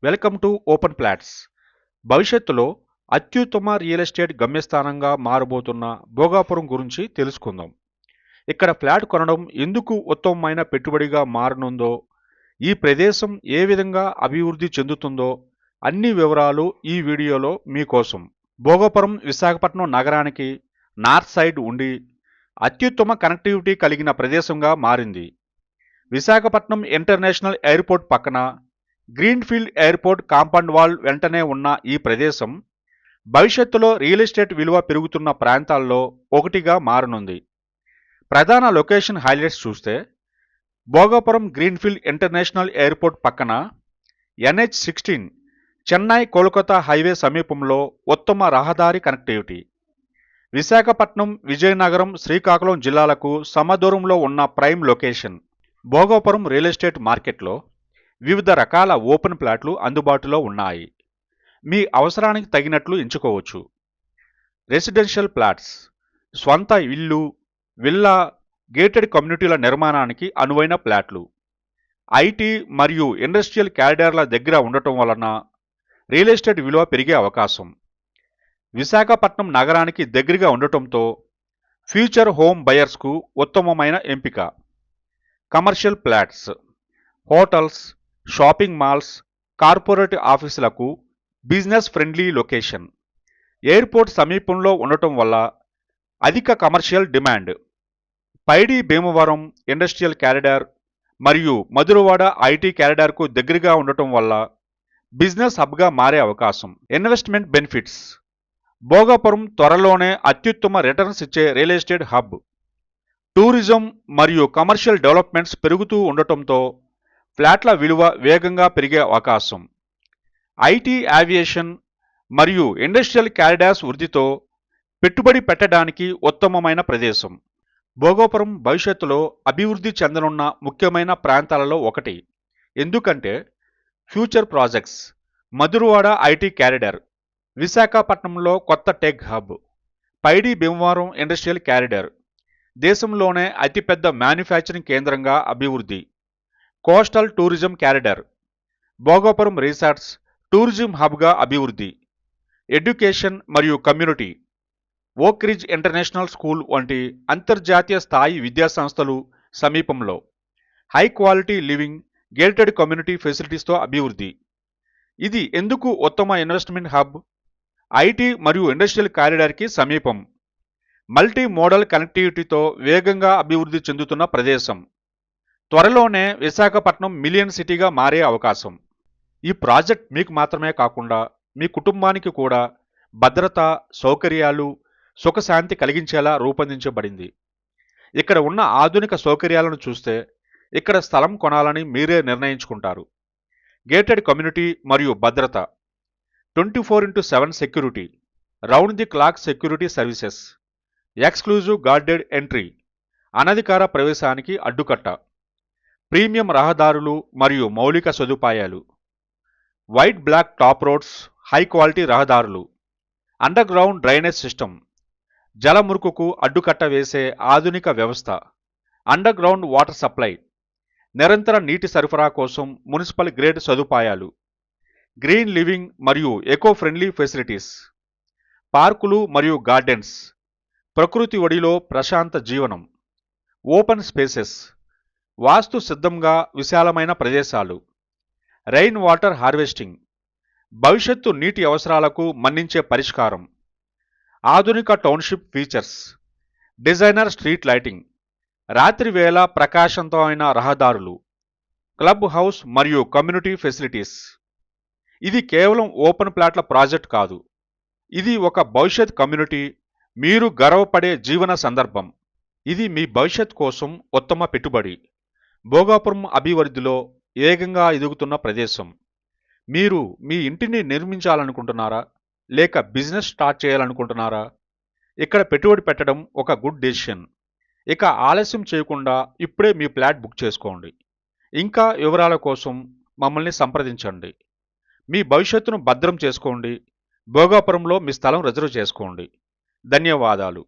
Welcome to open plots. భవిష్యత్తులో అత్యుత్తమ real estate గమ్యస్థానంగా మారబోతున్న Bhogapuram గురించి తెలుసుకుందాం. ఇక్కడ ఫ్లాట్ కొనడం ఎందుకు ఉత్తమమైన పెట్టుబడిగా మారనుందో, ఈ ప్రదేశం ఏ విధంగా అభివృద్ధి చెందుతుందో అన్ని వివరాలు ఈ వీడియోలో మీకోసం. భోగాపురం విశాఖపట్నం నగరానికి నార్త్ సైడ్ ఉండి అత్యుత్తమ కనెక్టివిటీ కలిగిన ప్రదేశంగా మారింది. విశాఖపట్నం ఇంటర్నేషనల్ ఎయిర్పోర్ట్ పక్కన గ్రీన్ఫీల్డ్ ఎయిర్పోర్ట్ కాంపౌండ్ వాల్ వెంటనే ఉన్న ఈ ప్రదేశం భవిష్యత్తులో రియల్ ఎస్టేట్ విలువ పెరుగుతున్న ప్రాంతాల్లో ఒకటిగా మారనుంది. ప్రధాన లొకేషన్ హైలైట్స్ చూస్తే భోగాపురం గ్రీన్ఫీల్డ్ ఇంటర్నేషనల్ ఎయిర్పోర్ట్ పక్కన NH-16 చెన్నై కోల్కతా హైవే సమీపంలో ఉత్తమ రహదారి కనెక్టివిటీ. విశాఖపట్నం, విజయనగరం, శ్రీకాకుళం జిల్లాలకు సమదూరంలో ఉన్న prime location. Bhogapuram real estate మార్కెట్లో వివిధ రకాల ఓపెన్ ప్లాట్లు అందుబాటులో ఉన్నాయి. మీ అవసరానికి తగినట్లు ఎంచుకోవచ్చు. రెసిడెన్షియల్ ప్లాట్స్, స్వంత ఇల్లు, విల్లా, గేటెడ్ కమ్యూనిటీల నిర్మాణానికి అనువైన ప్లాట్లు. ఐటీ మరియు ఇండస్ట్రియల్ క్యారిడార్ల దగ్గర ఉండటం వలన రియల్ ఎస్టేట్ విలువ పెరిగే అవకాశం. విశాఖపట్నం నగరానికి దగ్గరగా ఉండటంతో ఫ్యూచర్ హోమ్ బయర్స్కు ఉత్తమమైన ఎంపిక. Commercial plots, hotels, shopping malls, corporate ఆఫీసులకు బిజినెస్ ఫ్రెండ్లీ లొకేషన్. ఎయిర్పోర్ట్ సమీపంలో ఉండటం వల్ల అధిక కమర్షియల్ డిమాండ్. పైడి భీమవరం ఇండస్ట్రియల్ క్యారిడార్ మరియు మధురవాడ ఐటీ క్యారిడార్కు దగ్గరగా ఉండటం వల్ల బిజినెస్ హబ్గా మారే అవకాశం. ఇన్వెస్ట్మెంట్ బెనిఫిట్స్, భోగాపురం త్వరలోనే అత్యుత్తమ రిటర్న్స్ ఇచ్చే రియల్ ఎస్టేట్ హబ్. టూరిజం మరియు కమర్షియల్ డెవలప్మెంట్స్ పెరుగుతూ ఉండటంతో ఫ్లాట్ల విలువ వేగంగా పెరిగే అవకాశం. ఐటీ, ఏవియేషన్ మరియు ఇండస్ట్రియల్ క్యారిడార్స్ వృద్ధితో పెట్టుబడి పెట్టడానికి ఉత్తమమైన ప్రదేశం. భోగాపురం భవిష్యత్తులో అభివృద్ధి చెందనున్న ముఖ్యమైన ప్రాంతాలలో ఒకటి. ఎందుకంటే future projects, Madhurawada IT corridor, విశాఖపట్నంలో కొత్త టెక్ హబ్, పైడి భీమవరం ఇండస్ట్రియల్ క్యారిడార్, దేశంలోనే అతిపెద్ద మ్యానుఫ్యాక్చరింగ్ కేంద్రంగా అభివృద్ధి. Coastal tourism corridor, Bhogapuram resorts tourism హబ్గా అభివృద్ధి. ఎడ్యుకేషన్ మరియు కమ్యూనిటీ, ఓక్ రిడ్జ్ ఇంటర్నేషనల్ స్కూల్ వంటి అంతర్జాతీయ స్థాయి విద్యాసంస్థలు సమీపంలో. High quality living, gated community ఫెసిలిటీస్తో అభివృద్ధి. ఇది ఎందుకు ఉత్తమ ఇన్వెస్ట్మెంట్ హబ్? ఐటీ మరియు ఇండస్ట్రియల్ కారిడార్కి సమీపం. మల్టీ మోడల్ కనెక్టివిటీతో వేగంగా అభివృద్ధి చెందుతున్న ప్రదేశం. త్వరలోనే విశాఖపట్నం మిలియన్ సిటీగా మారే అవకాశం. ఈ ప్రాజెక్ట్ మీకు మాత్రమే కాకుండా మీ కుటుంబానికి కూడా భద్రత, సౌకర్యాలు, సుఖశాంతి కలిగించేలా రూపొందించబడింది. ఇక్కడ ఉన్న ఆధునిక సౌకర్యాలను చూస్తే ఇక్కడ స్థలం కొనాలని మీరే నిర్ణయించుకుంటారు. గేటెడ్ కమ్యూనిటీ మరియు భద్రత, 24/7 security, round the clock security services, exclusive guarded entry, అనధికార ప్రవేశానికి అడ్డుకట్ట, ప్రీమియం రహదారులు మరియు మౌలిక సదుపాయాలు, white black top roads, high quality రహదారులు, అండర్ గ్రౌండ్ డ్రైనేజ్ సిస్టమ్, జలమురుకుకు అడ్డుకట్ట వేసే ఆధునిక వ్యవస్థ, అండర్ గ్రౌండ్ వాటర్ సప్లై, నిరంతర నీటి సరఫరా కోసం మున్సిపల్ గ్రేడ్ సదుపాయాలు, గ్రీన్ లివింగ్ మరియు ఎకో ఫ్రెండ్లీ ఫెసిలిటీస్, పార్కులు మరియు గార్డెన్స్, ప్రకృతి ఒడిలో ప్రశాంత జీవనం, ఓపెన్ స్పేసెస్, వాస్తు సిద్ధంగా విశాలమైన ప్రదేశాలు, రెయిన్ వాటర్ హార్వెస్టింగ్, భవిష్యత్తు నీటి అవసరాలకు మన్నించే పరిష్కారం, ఆధునిక township features, designer street lighting, రాత్రి వేళ ప్రకాశవంతమైన రహదారులు, క్లబ్ హౌస్ మరియు కమ్యూనిటీ ఫెసిలిటీస్. ఇది కేవలం ఓపెన్ ప్లాట్ల ప్రాజెక్ట్ కాదు, ఇది ఒక భవిష్యత్ కమ్యూనిటీ, మీరు గర్వపడే జీవన సందర్భం. ఇది మీ భవిష్యత్ కోసం ఉత్తమ పెట్టుబడి. భోగాపురం అభివృద్ధిలో వేగంగా ఎదుగుతున్న ప్రదేశం. మీరు మీ ఇంటిని నిర్మించాలనుకుంటున్నారా, లేక బిజినెస్ స్టార్ట్ చేయాలనుకుంటున్నారా? ఇక్కడ పెట్టుబడి పెట్టడం ఒక గుడ్ డెసిషన్. ఇక ఆలస్యం చేయకుండా ఇప్పుడే మీ ఫ్లాట్ బుక్ చేసుకోండి. ఇంకా వివరాల కోసం మమ్మల్ని సంప్రదించండి. మీ భవిష్యత్తును భద్రం చేసుకోండి. భోగాపురంలో మీ స్థలం రిజర్వ్ చేసుకోండి. ధన్యవాదాలు.